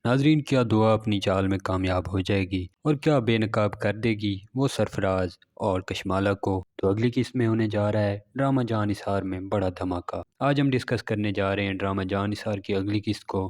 ناظرین، کیا دعا اپنی چال میں کامیاب ہو جائے گی اور کیا بے نقاب کر دے گی وہ سرفراز اور کشمالہ کو؟ تو اگلی قسط میں ہونے جا رہا ہے ڈرامہ جان نثار میں بڑا دھماکہ۔ آج ہم ڈسکس کرنے جا رہے ہیں ڈرامہ جان نثار کی اگلی قسط کو،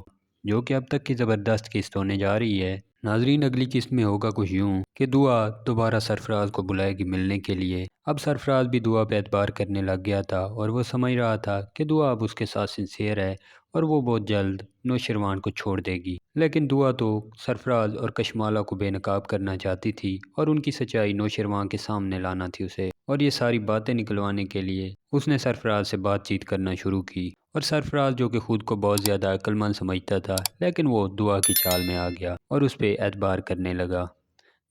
جو کہ اب تک کی زبردست قسط ہونے جا رہی ہے۔ ناظرین، اگلی قسط میں ہوگا کچھ یوں کہ دعا دوبارہ سرفراز کو بلائے گی ملنے کے لیے۔ اب سرفراز بھی دعا پہ اعتبار کرنے لگ گیا تھا اور وہ سمجھ رہا تھا کہ دعا اب اس کے ساتھ سنسیئر ہے اور وہ بہت جلد نوشروان کو چھوڑ دے گی۔ لیکن دعا تو سرفراز اور کشمالہ کو بے نقاب کرنا چاہتی تھی اور ان کی سچائی نوشروان کے سامنے لانا تھی اسے، اور یہ ساری باتیں نکلوانے کے لیے اس نے سرفراز سے بات چیت کرنا شروع کی۔ اور سرفراز، جو کہ خود کو بہت زیادہ عقل مند سمجھتا تھا، لیکن وہ دعا کی چال میں آ گیا اور اس پہ اعتبار کرنے لگا۔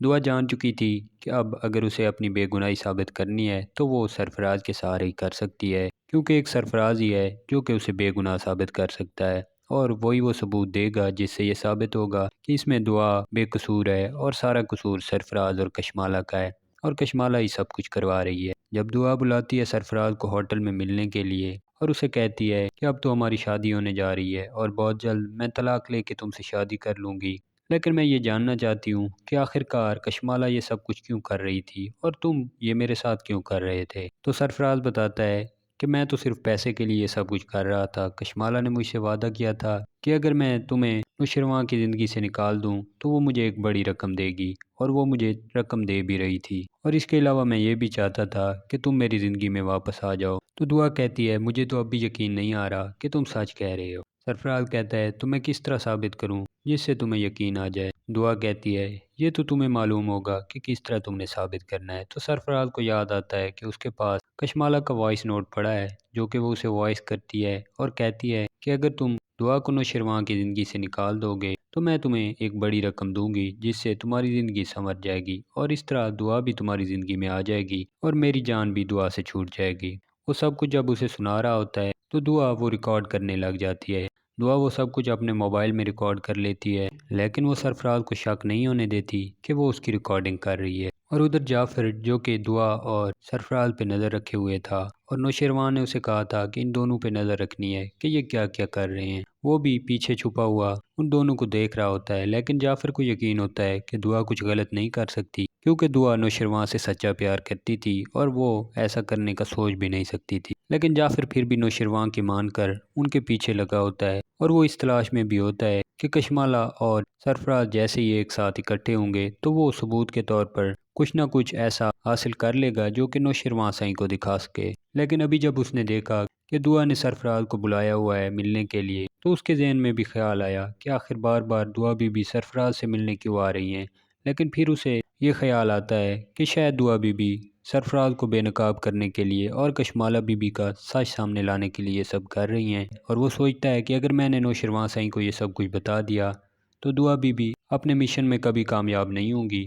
دعا جان چکی تھی کہ اب اگر اسے اپنی بے گناہی ثابت کرنی ہے تو وہ سرفراز کے سہارے ہی کر سکتی ہے، کیونکہ ایک سرفراز ہی ہے جو کہ اسے بے گناہ ثابت کر سکتا ہے، اور وہی وہ ثبوت دے گا جس سے یہ ثابت ہوگا کہ اس میں دعا بے قصور ہے اور سارا قصور سرفراز اور کشمالہ کا ہے، اور کشمالہ ہی سب کچھ کروا رہی ہے۔ جب دعا بلاتی ہے سرفراز کو ہوٹل میں ملنے کے لیے اور اسے کہتی ہے کہ اب تو ہماری شادی ہونے جا رہی ہے اور بہت جلد میں طلاق لے کے تم سے شادی کر لوں گی، لیکن میں یہ جاننا چاہتی ہوں کہ آخر کار کشمالہ یہ سب کچھ کیوں کر رہی تھی اور تم یہ میرے ساتھ کیوں کر رہے تھے؟ تو سرفراز بتاتا ہے کہ میں تو صرف پیسے کے لیے یہ سب کچھ کر رہا تھا۔ کشمالہ نے مجھ سے وعدہ کیا تھا کہ اگر میں تمہیں نوشروان کی زندگی سے نکال دوں تو وہ مجھے ایک بڑی رقم دے گی، اور وہ مجھے رقم دے بھی رہی تھی، اور اس کے علاوہ میں یہ بھی چاہتا تھا کہ تم میری زندگی میں واپس آ جاؤ۔ تو دعا کہتی ہے مجھے تو اب بھی یقین نہیں آ رہا کہ تم سچ کہہ رہے ہو۔ سرفراز کہتا ہے تو میں کس طرح ثابت کروں جس سے تمہیں یقین آ جائے؟ دعا کہتی ہے یہ تو تمہیں معلوم ہوگا کہ کس طرح تم نے ثابت کرنا ہے۔ تو سرفراز کو یاد آتا ہے کہ اس کے پاس کشمالہ کا وائس نوٹ پڑا ہے، جو کہ وہ اسے وائس کرتی ہے اور کہتی ہے کہ اگر تم دعا کو نوشروان کی زندگی سے نکال دو گے تو میں تمہیں ایک بڑی رقم دوں گی جس سے تمہاری زندگی سنور جائے گی، اور اس طرح دعا بھی تمہاری زندگی میں آ جائے گی اور میری جان بھی دعا سے چھوٹ جائے گی۔ وہ سب کچھ جب اسے سنا رہا ہوتا ہے تو دعا وہ ریکارڈ کرنے لگ جاتی ہے۔ دعا وہ سب کچھ اپنے موبائل میں ریکارڈ کر لیتی ہے، لیکن وہ سرفراز کو شک نہیں ہونے دیتی کہ وہ اس کی ریکارڈنگ کر رہی ہے۔ اور ادھر جعفر، جو کہ دعا اور سرفراز پہ نظر رکھے ہوئے تھا، اور نوشروان نے اسے کہا تھا کہ ان دونوں پہ نظر رکھنی ہے کہ یہ کیا کیا کر رہے ہیں، وہ بھی پیچھے چھپا ہوا ان دونوں کو دیکھ رہا ہوتا ہے۔ لیکن جعفر کو یقین ہوتا ہے کہ دعا کچھ غلط نہیں کر سکتی، کیونکہ دعا نوشروان سے سچا پیار کرتی تھی اور وہ ایسا کرنے کا سوچ بھی نہیں سکتی تھی۔ لیکن جعفر پھر بھی نوشروان کی مان کر ان کے پیچھے لگا ہوتا ہے، اور وہ اس تلاش میں بھی ہوتا ہے کہ کشمالہ اور سرفراز جیسے ہی ایک ساتھ اکٹھے ہوں گے تو وہ ثبوت کے طور پر کچھ نہ کچھ ایسا حاصل کر لے گا جو کہ نوشروان سائیں کو دکھا سکے۔ لیکن ابھی جب اس نے دیکھا کہ دعا نے سرفراز کو بلایا ہوا ہے ملنے کے لیے، تو اس کے ذہن میں بھی خیال آیا کہ آخر بار بار دعا بی سرفراز سے ملنے کیوں آ رہی ہیں۔ لیکن پھر اسے یہ خیال آتا ہے کہ شاید دعا بی سرفراز کو بے نقاب کرنے کے لیے اور کشمالہ بی کا سچ سامنے لانے کے لیے یہ سب کر رہی ہیں، اور وہ سوچتا ہے کہ اگر میں نے نوشروان سائیں کو یہ سب کچھ بتا دیا تو دعا بی اپنے مشن میں کبھی کامیاب نہیں ہوں گی،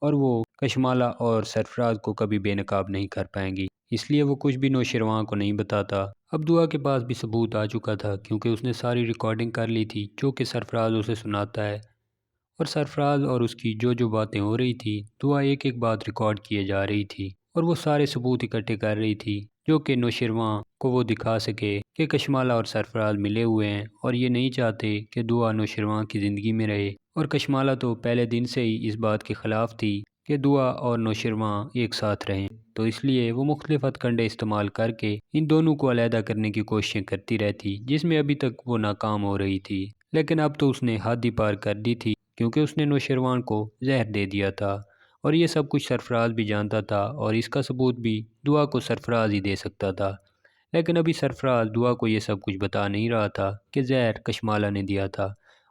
اور وہ کشمالہ اور سرفراز کو کبھی بے نقاب نہیں کر پائیں گی، اس لیے وہ کچھ بھی نوشروان کو نہیں بتاتا۔ اب دعا کے پاس بھی ثبوت آ چکا تھا، کیونکہ اس نے ساری ریکارڈنگ کر لی تھی جو کہ سرفراز اسے سناتا ہے، اور سرفراز اور اس کی جو باتیں ہو رہی تھی، دعا ایک ایک بات ریکارڈ کیے جا رہی تھی، اور وہ سارے ثبوت اکٹھے کر رہی تھی جو کہ نوشروان کو وہ دکھا سکے کہ کشمالہ اور سرفراز ملے ہوئے ہیں اور یہ نہیں چاہتے کہ دعا نوشروان کی زندگی میں رہے۔ اور کشمالہ تو پہلے دن سے ہی اس بات کے خلاف تھی کہ دعا اور نوشروان ایک ساتھ رہیں، تو اس لیے وہ مختلف ہتھ کنڈے استعمال کر کے ان دونوں کو علیحدہ کرنے کی کوششیں کرتی رہتی، جس میں ابھی تک وہ ناکام ہو رہی تھی۔ لیکن اب تو اس نے حد ہی پار کر دی تھی، کیونکہ اس نے نوشروان کو زہر دے دیا تھا، اور یہ سب کچھ سرفراز بھی جانتا تھا، اور اس کا ثبوت بھی دعا کو سرفراز ہی دے سکتا تھا۔ لیکن ابھی سرفراز دعا کو یہ سب کچھ بتا نہیں رہا تھا کہ زہر کشمالہ نے دیا تھا،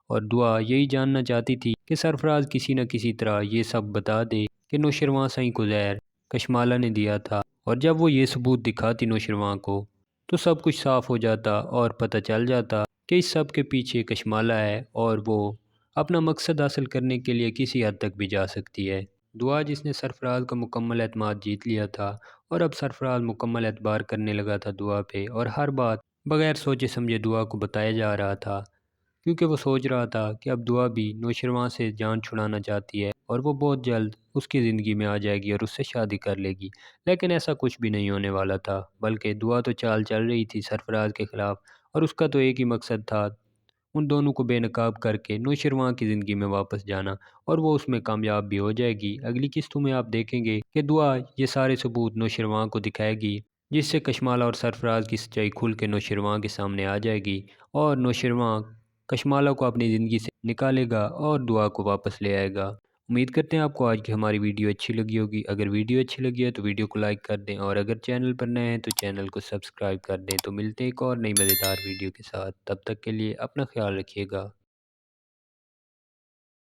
اور دعا یہی جاننا چاہتی تھی کہ سرفراز کسی نہ کسی طرح یہ سب بتا دے کہ نوشروان سائیں کو زہر کشمالہ نے دیا تھا، اور جب وہ یہ ثبوت دکھاتی نوشروان کو تو سب کچھ صاف ہو جاتا اور پتہ چل جاتا کہ اس سب کے پیچھے کشمالہ ہے، اور وہ اپنا مقصد حاصل کرنے کے لیے کسی حد تک بھی جا سکتی ہے۔ دعا، جس نے سرفراز کا مکمل اعتماد جیت لیا تھا، اور اب سرفراز مکمل اعتبار کرنے لگا تھا دعا پہ، اور ہر بات بغیر سوچے سمجھے دعا کو بتایا جا رہا تھا، کیونکہ وہ سوچ رہا تھا کہ اب دعا بھی نوشروان سے جان چھڑانا چاہتی ہے اور وہ بہت جلد اس کی زندگی میں آ جائے گی اور اس سے شادی کر لے گی۔ لیکن ایسا کچھ بھی نہیں ہونے والا تھا، بلکہ دعا تو چال چل رہی تھی سرفراز کے خلاف، اور اس کا تو ایک ہی مقصد تھا ان دونوں کو بے نقاب کر کے نوشرواں کی زندگی میں واپس جانا، اور وہ اس میں کامیاب بھی ہو جائے گی۔ اگلی قسطوں میں آپ دیکھیں گے کہ دعا یہ سارے ثبوت نوشرواں کو دکھائے گی، جس سے کشمالہ اور سرفراز کی سچائی کھل کے نوشرواں کے سامنے آ جائے گی، اور نوشرواں کشمالہ کو اپنی زندگی سے نکالے گا اور دعا کو واپس لے آئے گا۔ امید کرتے ہیں آپ کو آج کی ہماری ویڈیو اچھی لگی ہوگی۔ اگر ویڈیو اچھی لگی ہے تو ویڈیو کو لائک کر دیں، اور اگر چینل پر نئے ہیں تو چینل کو سبسکرائب کر دیں۔ تو ملتے ہیں ایک اور نئی مزیدار ویڈیو کے ساتھ، تب تک کے لیے اپنا خیال رکھیے گا۔